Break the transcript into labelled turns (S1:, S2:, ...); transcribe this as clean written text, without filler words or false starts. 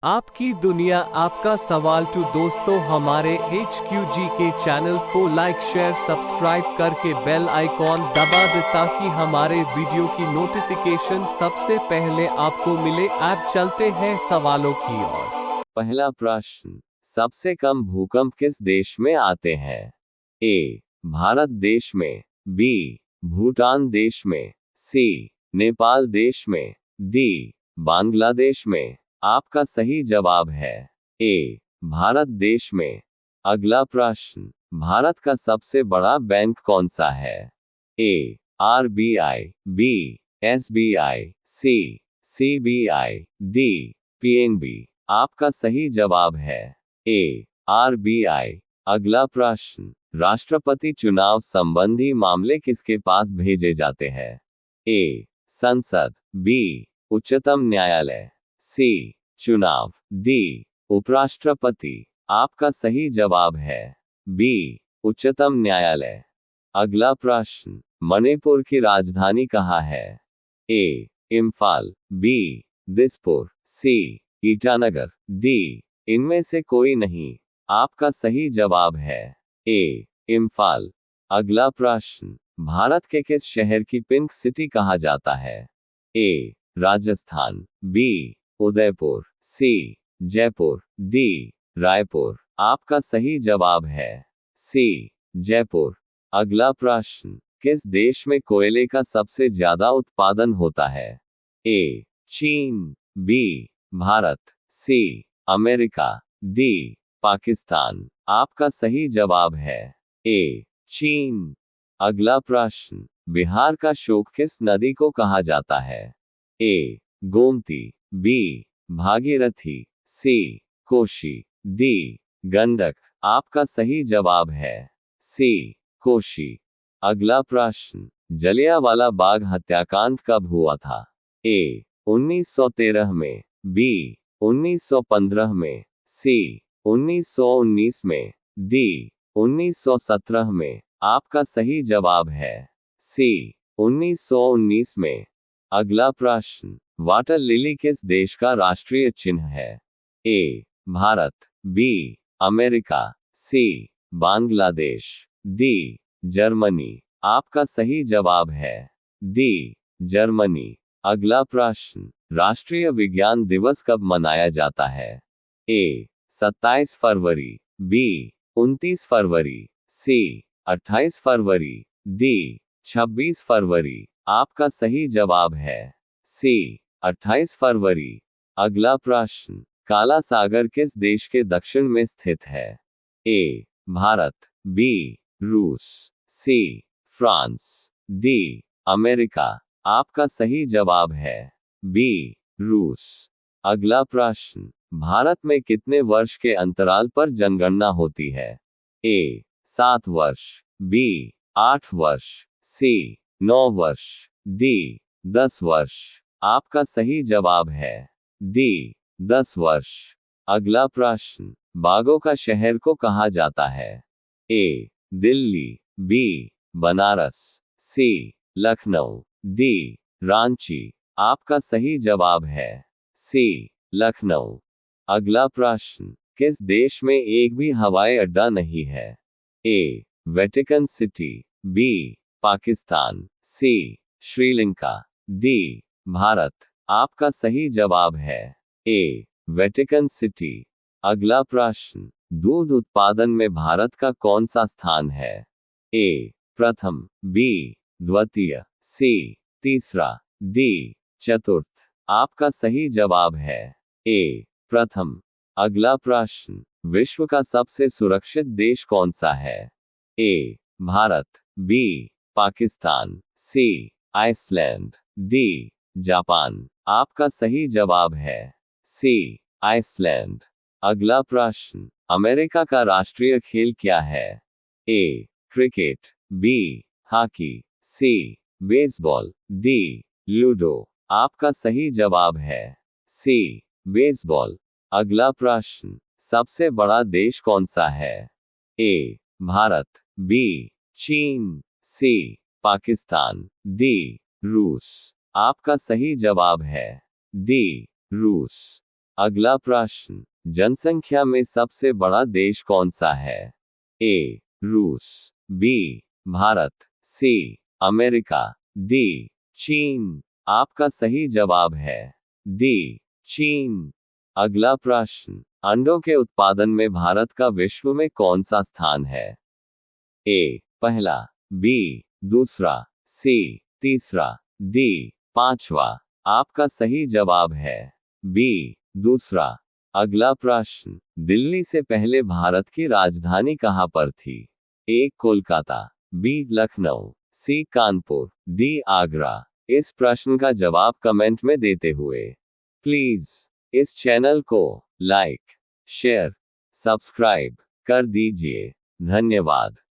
S1: आपकी दुनिया आपका सवाल टू दोस्तों हमारे HQG के चैनल को लाइक शेयर सब्सक्राइब करके बेल आइकॉन दबा दे ताकि हमारे वीडियो की नोटिफिकेशन सबसे पहले आपको मिले। अब चलते हैं सवालों की ओर।
S2: पहला प्रश्न, सबसे कम भूकंप किस देश में आते हैं? ए, भारत देश में, बी, भूटान देश में, सी, नेपाल देश में, डी, बांग्लादेश में। आपका सही जवाब है ए, भारत देश में। अगला प्रश्न, भारत का सबसे बड़ा बैंक कौन सा है? ए, RBI, बी, SBI, सी, CBI, डी, PNB। आपका सही जवाब है ए, RBI। अगला प्रश्न, राष्ट्रपति चुनाव संबंधी मामले किसके पास भेजे जाते हैं? ए, संसद, बी, उच्चतम न्यायालय, सी, चुनाव, डी, उपराष्ट्रपति। आपका सही जवाब है बी, उच्चतम न्यायालय। अगला प्रश्न, मणिपुर की राजधानी कहाँ है? ए, इम्फाल, बी, दिसपुर, सी, ईटानगर, डी, इनमें से कोई नहीं। आपका सही जवाब है ए, इम्फाल। अगला प्रश्न, भारत के किस शहर की पिंक सिटी कहा जाता है? ए, राजस्थान, बी, उदयपुर, सी, जयपुर, डी, रायपुर। आपका सही जवाब है सी, जयपुर। अगला प्रश्न, किस देश में कोयले का सबसे ज्यादा उत्पादन होता है? ए, चीन, B, Bharat, C, America, D, Pakistan. आपका सही जवाब है ए, चीन। अगला प्रश्न, बिहार का शोक किस नदी को कहा जाता है? ए, गोमती, बी, भागीरथी, सी, कोशी, डी, गंडक। आपका सही जवाब है सी, कोशी। अगला प्रश्न, जलियांवाला बाग हत्याकांड कब हुआ था? ए, 1913 में, बी, 1915 में, सी, 1919 में, डी, 1917 में। आपका सही जवाब है सी, 1919 में। अगला प्रश्न, वाटर लिली किस देश का राष्ट्रीय चिन्ह है? ए, भारत, बी, अमेरिका, सी, बांग्लादेश, डी, जर्मनी। आपका सही जवाब है डी, जर्मनी। अगला प्रश्न, राष्ट्रीय विज्ञान दिवस कब मनाया जाता है? ए, 27 फरवरी, बी, 29 फरवरी, सी, 28 फरवरी, डी, 26 फरवरी। आपका सही जवाब है सी, 28 फरवरी। अगला प्रश्न, काला सागर किस देश के दक्षिण में स्थित है? ए, भारत, बी, रूस, सी, फ्रांस, डी, अमेरिका। आपका सही जवाब है बी, रूस। अगला प्रश्न, भारत में कितने वर्ष के अंतराल पर जनगणना होती है? ए, 7 वर्ष, बी, 8 वर्ष, सी, 9 वर्ष, डी, 10 वर्ष। आपका सही जवाब है डी, 10 वर्ष। अगला प्रश्न, बागों का शहर को कहा जाता है? ए, दिल्ली, बी, बनारस, सी, लखनऊ, डी, रांची। आपका सही जवाब है सी, लखनऊ। अगला प्रश्न, किस देश में एक भी हवाई अड्डा नहीं है? ए, वेटिकन सिटी, बी, पाकिस्तान, सी, श्रीलंका, डी, भारत। आपका सही जवाब है ए, वेटिकन सिटी। अगला प्रश्न, दूध उत्पादन में भारत का कौन सा स्थान है? ए, प्रथम, बी, द्वितीय, सी, तीसरा, डी, चतुर्थ। आपका सही जवाब है ए, प्रथम। अगला प्रश्न, विश्व का सबसे सुरक्षित देश कौन सा है? ए, भारत, बी, पाकिस्तान, सी, आइसलैंड, डी, जापान। आपका सही जवाब है सी, आइसलैंड। अगला प्रश्न, अमेरिका का राष्ट्रीय खेल क्या है? ए, क्रिकेट, बी, हॉकी, सी, बेसबॉल, डी, लूडो। आपका सही जवाब है सी, बेसबॉल। अगला प्रश्न, सबसे बड़ा देश कौन सा है? ए, भारत, बी, चीन, सी, पाकिस्तान, डी, रूस। आपका सही जवाब है डी, रूस। अगला प्रश्न, जनसंख्या में सबसे बड़ा देश कौन सा है? ए रूस, B Bharat, C America, D चीन। आपका सही जवाब है डी चीन। अगला प्रश्न, अंडों के उत्पादन में भारत का विश्व में कौन सा स्थान है? ए पहला, बी दूसरा, सी तीसरा, डी पांचवा। आपका सही जवाब है बी दूसरा। अगला प्रश्न, दिल्ली से पहले भारत की राजधानी कहां पर थी? ए कोलकाता, बी लखनऊ, सी कानपुर, डी आगरा। इस प्रश्न का जवाब कमेंट में देते हुए प्लीज इस चैनल को लाइक, शेयर, सब्सक्राइब कर दीजिए। धन्यवाद।